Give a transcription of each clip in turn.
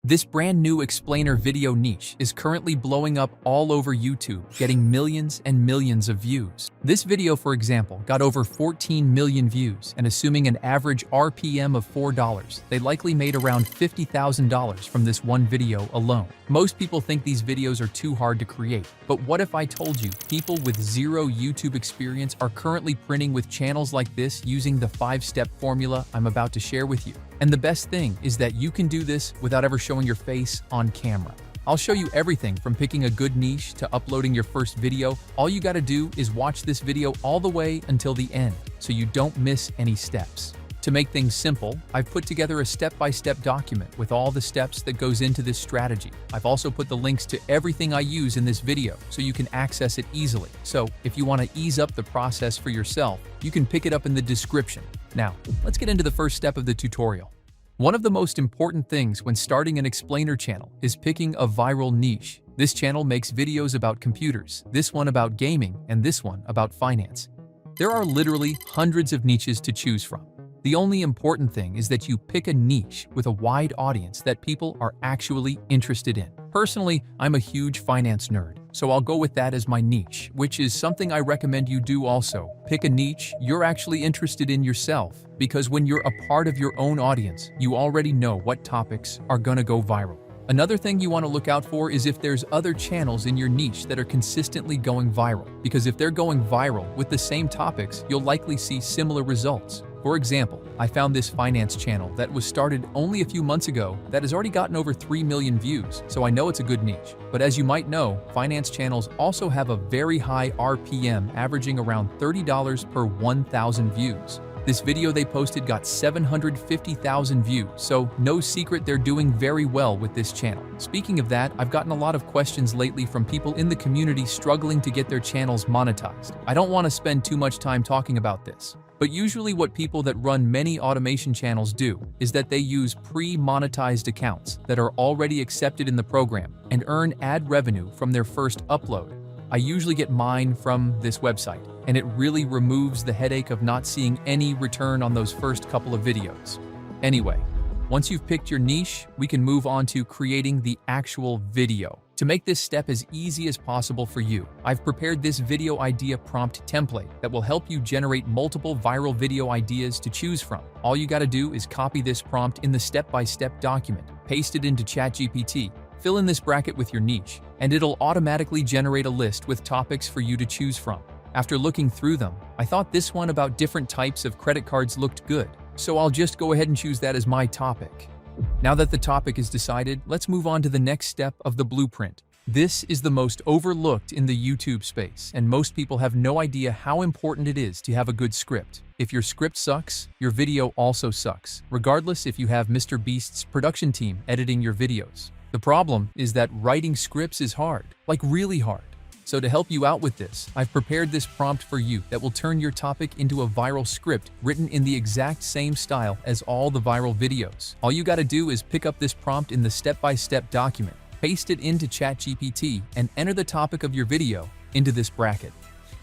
This brand new explainer video niche is currently blowing up all over YouTube, getting millions and millions of views. This video, for example, got over 14 million views, and assuming an average RPM of $4, they likely made around $50,000 from this one video alone. Most people think these videos are too hard to create, but what if I told you people with zero YouTube experience are currently printing with channels like this using the 5-step formula I'm about to share with you? And the best thing is that you can do this without ever showing your face on camera. I'll show you everything from picking a good niche to uploading your first video. All you gotta do is watch this video all the way until the end, so you don't miss any steps. To make things simple, I've put together a step-by-step document with all the steps that goes into this strategy. I've also put the links to everything I use in this video so you can access it easily. So if you want to ease up the process for yourself, you can pick it up in the description. Now, let's get into the first step of the tutorial. One of the most important things when starting an explainer channel is picking a viral niche. This channel makes videos about computers, this one about gaming, and this one about finance. There are literally hundreds of niches to choose from. The only important thing is that you pick a niche with a wide audience that people are actually interested in. Personally, I'm a huge finance nerd, so I'll go with that as my niche, which is something I recommend you do also. Pick a niche you're actually interested in yourself, because when you're a part of your own audience, you already know what topics are gonna go viral. Another thing you want to look out for is if there's other channels in your niche that are consistently going viral, because if they're going viral with the same topics, you'll likely see similar results. For example, I found this finance channel that was started only a few months ago that has already gotten over 3 million views, so I know it's a good niche. But as you might know, finance channels also have a very high RPM, averaging around $30 per 1,000 views. This video they posted got 750,000 views, so no secret they're doing very well with this channel. Speaking of that, I've gotten a lot of questions lately from people in the community struggling to get their channels monetized. I don't want to spend too much time talking about this, but usually what people that run many automation channels do is that they use pre-monetized accounts that are already accepted in the program and earn ad revenue from their first upload. I usually get mine from this website, and it really removes the headache of not seeing any return on those first couple of videos. Anyway, once you've picked your niche, we can move on to creating the actual video. To make this step as easy as possible for you, I've prepared this video idea prompt template that will help you generate multiple viral video ideas to choose from. All you gotta do is copy this prompt in the step-by-step document, paste it into ChatGPT, fill in this bracket with your niche, and it'll automatically generate a list with topics for you to choose from. After looking through them, I thought this one about different types of credit cards looked good, so I'll just go ahead and choose that as my topic. Now that the topic is decided, let's move on to the next step of the blueprint. This is the most overlooked in the YouTube space, and most people have no idea how important it is to have a good script. If your script sucks, your video also sucks, regardless if you have Mr. Beast's production team editing your videos. The problem is that writing scripts is hard, like really hard. So to help you out with this, I've prepared this prompt for you that will turn your topic into a viral script written in the exact same style as all the viral videos. All you gotta do is pick up this prompt in the step-by-step document, paste it into ChatGPT, and enter the topic of your video into this bracket.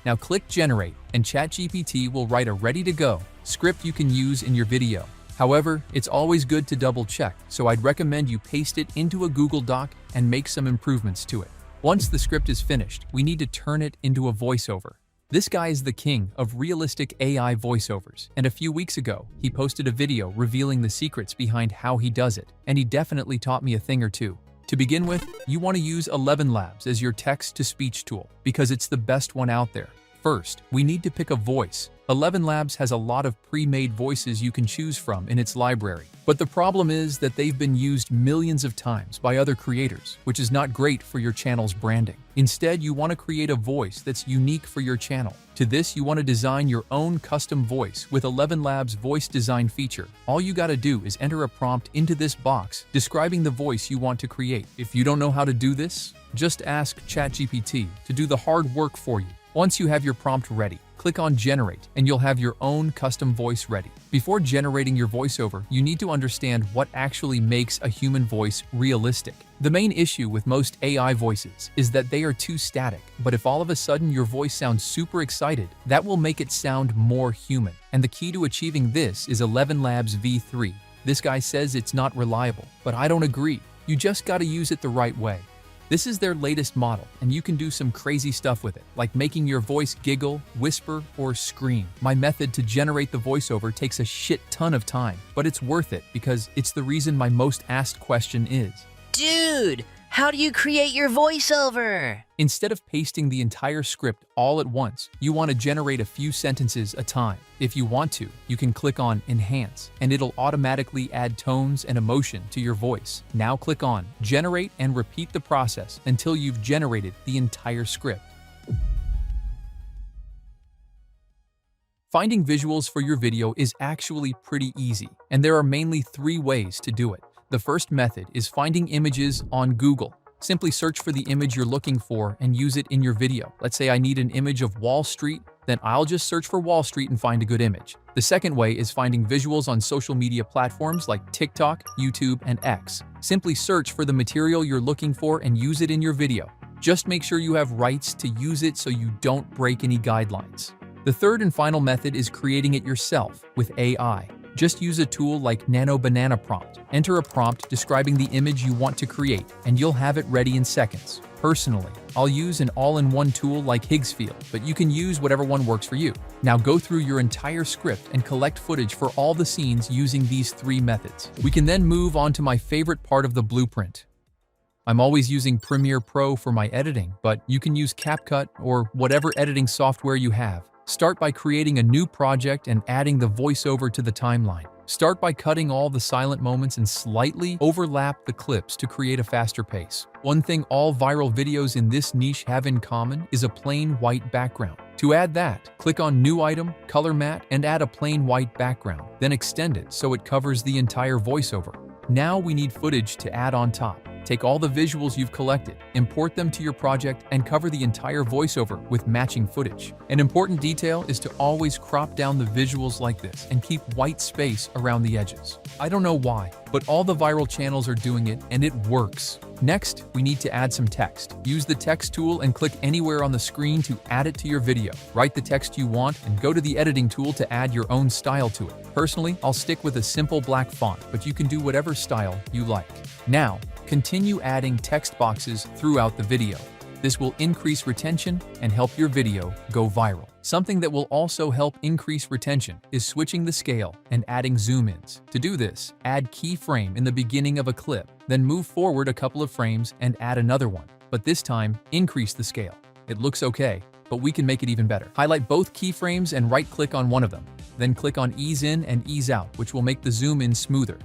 Now click Generate, and ChatGPT will write a ready-to-go script you can use in your video. However, it's always good to double-check, so I'd recommend you paste it into a Google Doc and make some improvements to it. Once the script is finished, we need to turn it into a voiceover. This guy is the king of realistic AI voiceovers, and a few weeks ago, he posted a video revealing the secrets behind how he does it, and he definitely taught me a thing or two. To begin with, you want to use ElevenLabs as your text-to-speech tool, because it's the best one out there. First, we need to pick a voice. ElevenLabs has a lot of pre-made voices you can choose from in its library. But the problem is that they've been used millions of times by other creators, which is not great for your channel's branding. Instead, you want to create a voice that's unique for your channel. To this, you want to design your own custom voice with ElevenLabs' voice design feature. All you gotta do is enter a prompt into this box describing the voice you want to create. If you don't know how to do this, just ask ChatGPT to do the hard work for you. Once you have your prompt ready, click on Generate, and you'll have your own custom voice ready. Before generating your voiceover, you need to understand what actually makes a human voice realistic. The main issue with most AI voices is that they are too static, but if all of a sudden your voice sounds super excited, that will make it sound more human. And the key to achieving this is ElevenLabs V3. This guy says it's not reliable, but I don't agree. You just gotta use it the right way. This is their latest model, and you can do some crazy stuff with it, like making your voice giggle, whisper, or scream. My method to generate the voiceover takes a shit ton of time, but it's worth it because it's the reason my most asked question is, Dude, how do you create your voiceover? instead of pasting the entire script all at once, you want to generate a few sentences a time. If you want to, you can click on Enhance, and it'll automatically add tones and emotion to your voice. Now click on Generate and repeat the process until you've generated the entire script. Finding visuals for your video is actually pretty easy, and there are mainly 3 ways to do it. The first method is finding images on Google. Simply search for the image you're looking for and use it in your video. Let's say I need an image of Wall Street, then I'll just search for Wall Street and find a good image. The second way is finding visuals on social media platforms like TikTok, YouTube, and X. Simply search for the material you're looking for and use it in your video. Just make sure you have rights to use it so you don't break any guidelines. The third and final method is creating it yourself with AI. Just use a tool like Nano Banana Prompt. Enter a prompt describing the image you want to create, and you'll have it ready in seconds. Personally, I'll use an all-in-one tool like Higgsfield, but you can use whatever one works for you. Now go through your entire script and collect footage for all the scenes using these 3 methods. We can then move on to my favorite part of the blueprint. I'm always using Premiere Pro for my editing, but you can use CapCut or whatever editing software you have. Start by creating a new project and adding the voiceover to the timeline. Start by cutting all the silent moments and slightly overlap the clips to create a faster pace. One thing all viral videos in this niche have in common is a plain white background. To add that, click on New Item, Color Matte, and add a plain white background. Then extend it so it covers the entire voiceover. Now we need footage to add on top. Take all the visuals you've collected, import them to your project, and cover the entire voiceover with matching footage. An important detail is to always crop down the visuals like this and keep white space around the edges. I don't know why, but all the viral channels are doing it, and it works. Next, we need to add some text. Use the text tool and click anywhere on the screen to add it to your video. Write the text you want and go to the editing tool to add your own style to it. Personally, I'll stick with a simple black font, but you can do whatever style you like. Now, continue adding text boxes throughout the video. This will increase retention and help your video go viral. Something that will also help increase retention is switching the scale and adding zoom-ins. To do this, add keyframe in the beginning of a clip, then move forward a couple of frames and add another one. But this time, increase the scale. It looks okay, but we can make it even better. Highlight both keyframes and right-click on one of them. Then click on Ease In and Ease Out, which will make the zoom-in smoother.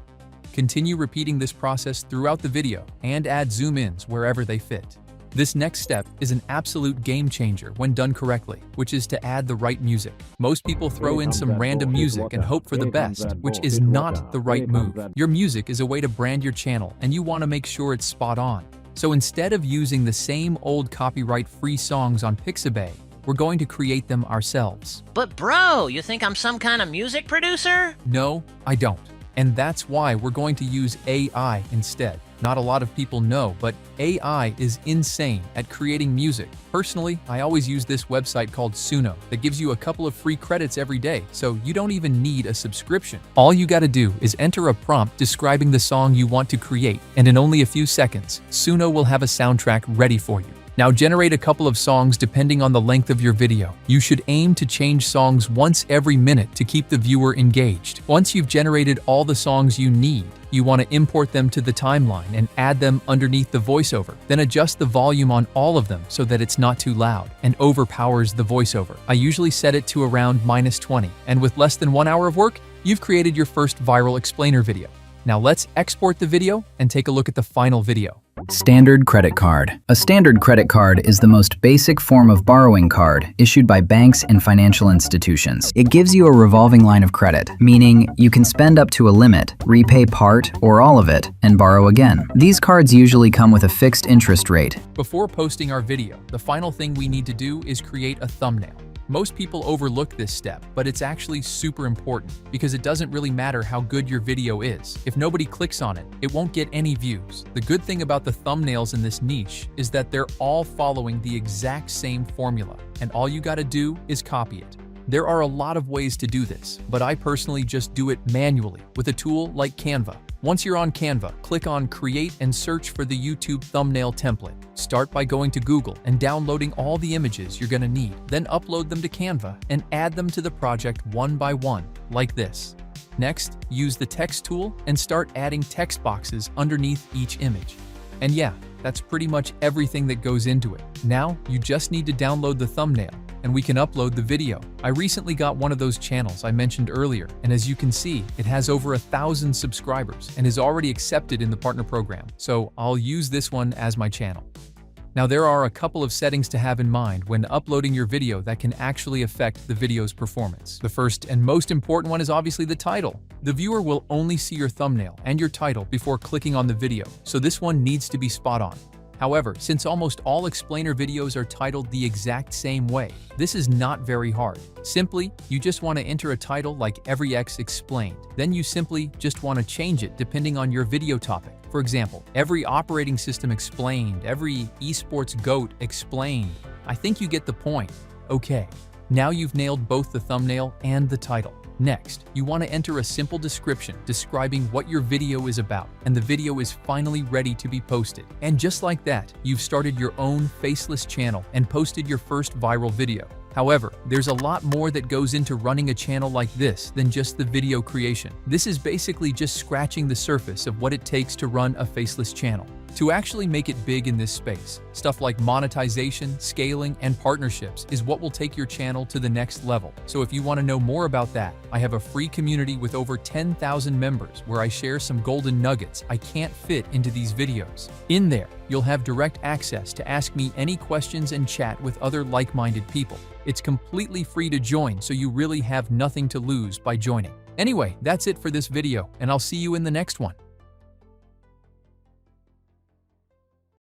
Continue repeating this process throughout the video and add zoom-ins wherever they fit. This next step is an absolute game changer when done correctly, which is to add the right music. Most people throw in some random music and hope for the best, which is not the right move. Your music is a way to brand your channel, and you want to make sure it's spot on. So instead of using the same old copyright-free songs on Pixabay, we're going to create them ourselves. But bro, you think I'm some kind of music producer? No, I don't. And that's why we're going to use AI instead. Not a lot of people know, but AI is insane at creating music. Personally, I always use this website called Suno that gives you a couple of free credits every day, so you don't even need a subscription. All you gotta do is enter a prompt describing the song you want to create, and in only a few seconds, Suno will have a soundtrack ready for you. Now generate a couple of songs depending on the length of your video. You should aim to change songs once every minute to keep the viewer engaged. Once you've generated all the songs you need, you want to import them to the timeline and add them underneath the voiceover. Then adjust the volume on all of them so that it's not too loud and overpowers the voiceover. I usually set it to around -20, and with less than 1 hour of work, you've created your first viral explainer video. Now let's export the video and take a look at the final video. Standard credit card. A standard credit card is the most basic form of borrowing card issued by banks and financial institutions. It gives you a revolving line of credit, meaning you can spend up to a limit, repay part or all of it, and borrow again. These cards usually come with a fixed interest rate. Before posting our video, the final thing we need to do is create a thumbnail. Most people overlook this step, but it's actually super important because it doesn't really matter how good your video is. If nobody clicks on it, it won't get any views. The good thing about the thumbnails in this niche is that they're all following the exact same formula, and all you gotta do is copy it. There are a lot of ways to do this, but I personally just do it manually with a tool like Canva. Once you're on Canva, click on Create and search for the YouTube thumbnail template. Start by going to Google and downloading all the images you're going to need. Then upload them to Canva and add them to the project one by one, like this. Next, use the text tool and start adding text boxes underneath each image. And yeah, that's pretty much everything that goes into it. Now, you just need to download the thumbnail, and we can upload the video. I recently got one of those channels I mentioned earlier, and as you can see, it has over 1,000 subscribers and is already accepted in the partner program, so I'll use this one as my channel. Now, there are a couple of settings to have in mind when uploading your video that can actually affect the video's performance. The first and most important one is obviously the title. The viewer will only see your thumbnail and your title before clicking on the video, so this one needs to be spot on. However, since almost all explainer videos are titled the exact same way, this is not very hard. Simply, you just want to enter a title like Every X Explained. Then you simply just want to change it depending on your video topic. For example, Every Operating System Explained, Every Esports GOAT Explained. I think you get the point. Okay, now you've nailed both the thumbnail and the title. Next, you want to enter a simple description describing what your video is about, and the video is finally ready to be posted. And just like that, you've started your own faceless channel and posted your first viral video. However, there's a lot more that goes into running a channel like this than just the video creation. This is basically just scratching the surface of what it takes to run a faceless channel. To actually make it big in this space, stuff like monetization, scaling, and partnerships is what will take your channel to the next level. So if you want to know more about that, I have a free community with over 10,000 members where I share some golden nuggets I can't fit into these videos. In there, you'll have direct access to ask me any questions and chat with other like-minded people. It's completely free to join, so you really have nothing to lose by joining. Anyway, that's it for this video, and I'll see you in the next one.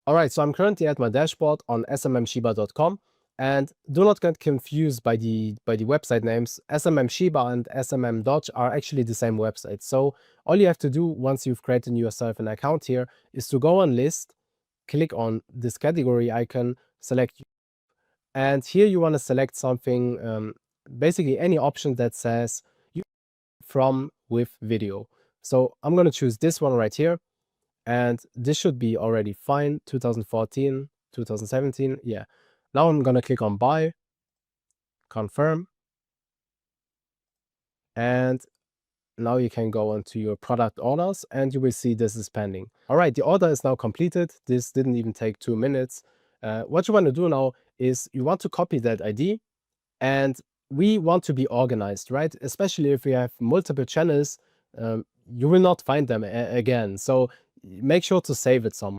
All right, so I'm currently at my dashboard on smmshiba.com, and do not get confused by the website names. SMM and SMM Dodge are actually the same website. So all you have to do once you've created yourself an account here is to go on list, click on this category icon, select, and here you want to select something, basically any option that says from with video. So I'm going to choose this one right here. And this should be already fine. 2014, 2017. Yeah. Now I'm going to click on buy, confirm. And now you can go onto your product orders and you will see this is pending. All right. The order is now completed. This didn't even take 2 minutes. What you want to do now is you want to copy that ID, and we want to be organized, right? Especially if we have multiple channels, you will not find them again. So make sure to save it somewhere.